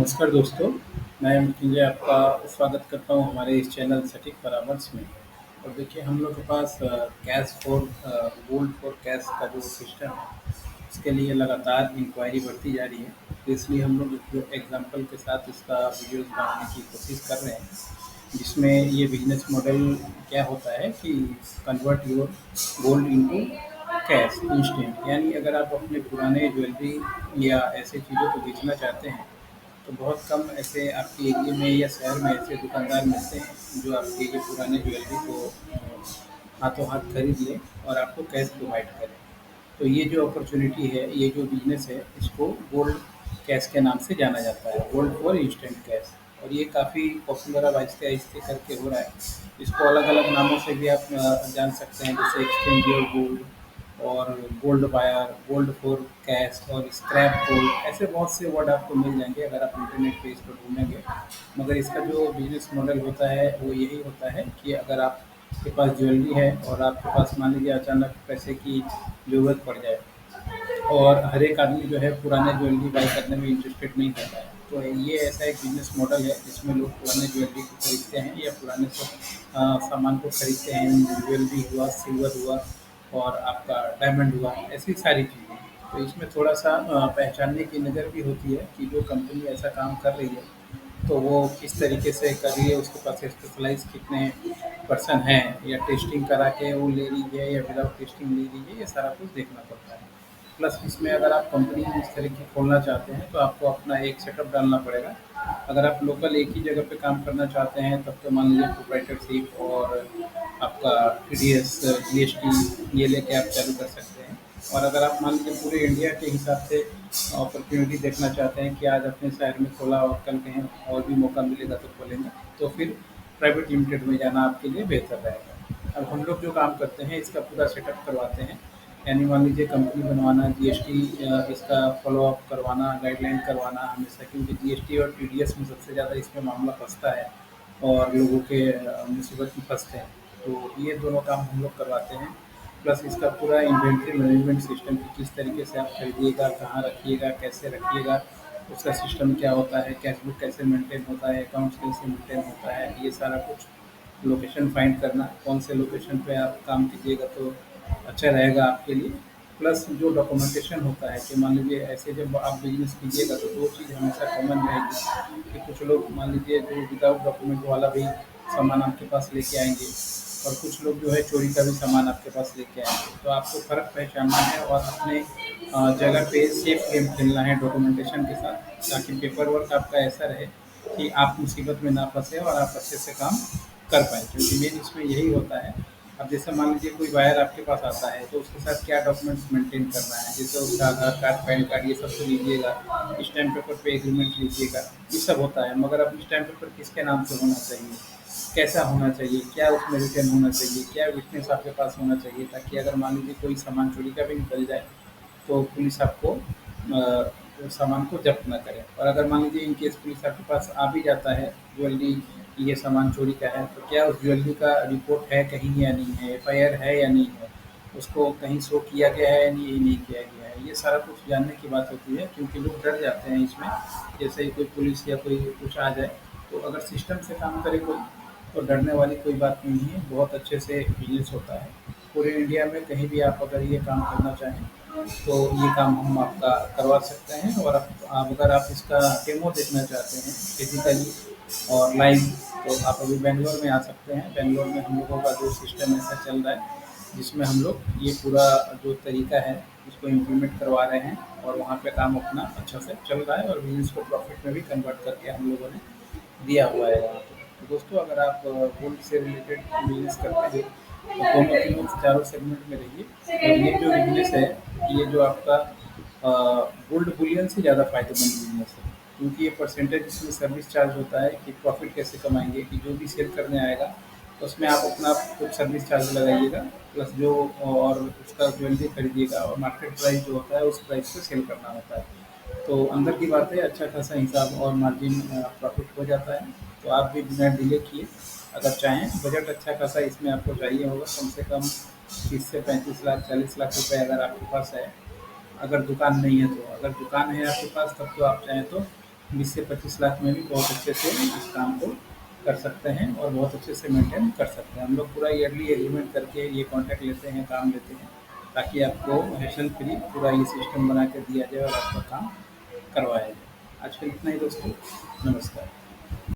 नमस्कार दोस्तों, मैं मृत्युंजय आपका स्वागत करता हूँ हमारे इस चैनल सटीक परामर्श में। और देखिए हम लोग के पास cash for gold for cash का जो सिस्टम है, इसके लिए लगातार इंक्वायरी बढ़ती जा रही है। तो इसलिए हम लोग जो एग्जांपल के साथ इसका वीडियोज़ बनाने की कोशिश कर रहे हैं, जिसमें ये बिज़नेस मॉडल क्या होता है कि convert your gold into cash instant. यानी अगर आप अपने पुराने ज्वेलरी या ऐसे चीज़ों को बेचना चाहते हैं, तो बहुत कम ऐसे आपके एरिया में या शहर में ऐसे दुकानदार मिलते हैं जो आपके ये पुराने ज्वेलरी को हाथों हाथ खरीद लें और आपको कैश प्रोवाइड करें। तो ये जो अपॉर्चुनिटी है, ये जो बिज़नेस है, इसको गोल्ड कैश के नाम से जाना जाता है, गोल्ड फॉर इंस्टेंट कैश। और ये काफ़ी पॉपुलर अब आहिस्ते-आहिस्ते करके हो रहा है। इसको अलग-अलग नामों से भी आप जान सकते हैं, जैसे एक्सचेंज योर गोल्ड और gold buyer, gold for cash और स्क्रैप गोल्ड। ऐसे बहुत से वर्ड आपको मिल जाएँगे अगर आप इंटरनेट पे इसको ढूँढेंगे। मगर इसका जो बिज़नेस मॉडल होता है, वो यही होता है कि अगर आपके पास ज्वेलरी है और आपके पास मान लीजिए अचानक पैसे की ज़रूरत पड़ जाए, और हर एक आदमी जो है पुराने ज्वेलरी बाय करने में इंटरेस्टेड नहीं रहता है। तो ये ऐसा एक बिज़नेस मॉडल है जिसमें लोग पुराने ज्वेलरी को खरीदते हैं या पुराने सामान को खरीदते हैं। ज्वेलरी हुआ, सिल्वर हुआ और आपका डायमंड हुआ, ऐसी सारी चीज़ें। तो इसमें थोड़ा-सा पहचानने की नज़र भी होती है कि जो कंपनी ऐसा काम कर रही है, तो वो किस तरीके से कर रही है, उसके पास स्पेशलाइज़ कितने पर्सन हैं, या टेस्टिंग करा के वो ले रही है या विदाउट टेस्टिंग ले रही है, ये सारा कुछ देखना पड़ता है। प्लस इसमें अगर आप कंपनी इस तरह की खोलना चाहते हैं, तो आपको अपना एक सेटअप डालना पड़ेगा। अगर आप लोकल एक ही जगह पे काम करना चाहते हैं, तब तो मान लीजिए प्रोप्राइटरशिप और आपका टीडीएस, जीएसटी ये लेके आप चालू कर सकते हैं। और अगर आप मान लीजिए पूरे इंडिया के हिसाब से अपॉर्चुनिटी देखना चाहते हैं कि आज अपने शहर में खोला और कल कहीं और भी मौका मिलेगा तो खोलेंगे, तो फिर प्राइवेट लिमिटेड में जाना आपके लिए बेहतर रहेगा। अब हम लोग जो काम करते हैं, इसका पूरा सेटअप करवाते हैं। यानी मान लीजिए कंपनी बनवाना, जीएसटी इसका फ़ॉलो-अप करवाना, गाइडलाइन करवाना हमेशा, क्योंकि जीएसटी और टीडीएस में सबसे ज़्यादा इसमें मामला फँसता है और लोगों के मुसीबत में फँसते हैं। तो ये दोनों काम हम लोग करवाते हैं। प्लस इसका पूरा इन्वेंटरी मैनेजमेंट सिस्टम कि किस तरीके से आप खरीदिएगा, कहाँ रखिएगा, कैसे रखिएगा, उसका सिस्टम क्या होता है, कैश बुक कैसे मेंटेन होता है, अकाउंट्स कैसे मेंटेन होता है, ये सारा कुछ। लोकेशन फाइंड करना, कौन से लोकेशन पे आप काम कीजिएगा तो अच्छा रहेगा आपके लिए। प्लस जो डॉक्यूमेंटेशन होता है कि मान लीजिए ऐसे जब आप बिज़नेस कीजिएगा, तो 2 चीज़ हमेशा कॉमन रहेगी कि कुछ लोग मान लीजिए जो विदाउट डॉक्यूमेंट वाला भी सामान आपके पास लेके आएँगे, और कुछ लोग जो है चोरी का भी सामान आपके पास लेके आएँगे। तो आपको फ़र्क पहचानना है और अपने जगह पे सेफ गेम खेलना है डॉक्यूमेंटेशन के साथ, ताकि पेपर वर्क आपका ऐसा रहे कि आप मुसीबत में ना फँसे और आप अच्छे से काम कर पाएँ। क्योंकि मेन इसमें यही होता है। अब जैसे मान लीजिए कोई बायर आपके पास आता है, तो उसके साथ क्या डॉक्यूमेंट्स मेंटेन करना है, जैसे उसका आधार कार्ड, पैन कार्ड, ये सब तो लीजिएगा, स्टैम्प पेपर पे एग्रीमेंट लीजिएगा, ये सब होता है। मगर अब स्टैम्प पेपर किसके नाम से होना चाहिए, कैसा होना चाहिए, क्या उसमें रिटर्न होना चाहिए, क्या विटनेस आपके पास होना चाहिए, ताकि अगर मान लीजिए कोई सामान चोरी का भी निकल जाए, तो पुलिस आपको सामान को ज़ब्त ना करे। और अगर मान लीजिए इन केस पुलिस आपके पास आ भी जाता है, ज्वेलरी ये सामान चोरी का है, तो क्या उस ज्वेलरी का रिपोर्ट है कहीं या नहीं है, एफआईआर है या नहीं है, उसको कहीं शो किया गया है या नहीं किया गया है। ये सारा कुछ जानने की बात होती है, क्योंकि लोग डर जाते हैं इसमें, जैसे ही कोई पुलिस या कोई कुछ आ जाए। तो अगर सिस्टम से काम करे कोई, तो डरने वाली कोई बात नहीं है, बहुत अच्छे से बिज़नेस होता है। पूरे इंडिया में कहीं भी आप अगर ये काम करना चाहें, तो ये काम हम आपका करवा सकते हैं। और आप अगर आप इसका डेमो देखना चाहते हैं फिज़िकली और लाइव, तो आप अभी बैंगलोर में आ सकते हैं। बैंगलोर में हम लोगों का जो सिस्टम ऐसा चल रहा है, जिसमें हम लोग ये पूरा जो तरीका है, उसको इम्प्लीमेंट करवा रहे हैं, और वहाँ पे काम अपना अच्छा से चल रहा है और बिज़नेस को प्रॉफ़िट में भी कन्वर्ट करके हम लोगों ने दिया हुआ है वहाँ पे। तो दोस्तों, अगर आप गोल्ड से रिलेटेड बिज़नेस करते हैं, तो दोनों तीनों चारों सेगमेंट में रहिए। और ये जो बिज़नेस है, ये जो आपका गोल्ड बुलियन से ज़्यादा फ़ायदेमंद बिज़नेस है, क्योंकि ये परसेंटेज इसमें सर्विस चार्ज होता है कि प्रॉफ़िट कैसे कमाएँगे, कि जो भी सेल करने आएगा, तो उसमें आप अपना कुछ सर्विस चार्ज लगाइएगा, प्लस जो और उसका ज्वेलरी खरीदिएगा, और मार्केट प्राइस जो होता है उस प्राइस पे सेल करना होता है। तो अंदर की बात है, अच्छा खासा हिसाब और मार्जिन प्रॉफ़िट हो जाता है। तो आप भी बिना डिले किए अगर चाहें, बजट अच्छा खासा इसमें आपको चाहिए होगा, कम से कम 30 से 35 लाख 40 लाख रुपए अगर आपके पास है। अगर दुकान नहीं है तो, अगर दुकान है आपके पास, तब तो आप चाहें तो 20 से 25 लाख में भी बहुत अच्छे से इस काम को कर सकते हैं और बहुत अच्छे से मेंटेन कर सकते हैं। हम लोग पूरा ईयरली एग्रीमेंट करके ये कॉन्ट्रैक्ट लेते हैं, काम लेते हैं, ताकि आपको हेसल फ्री पूरा ये सिस्टम बना के दिया जाए और आपका काम करवाया जाए। आज के लिए इतना ही दोस्तों, नमस्कार।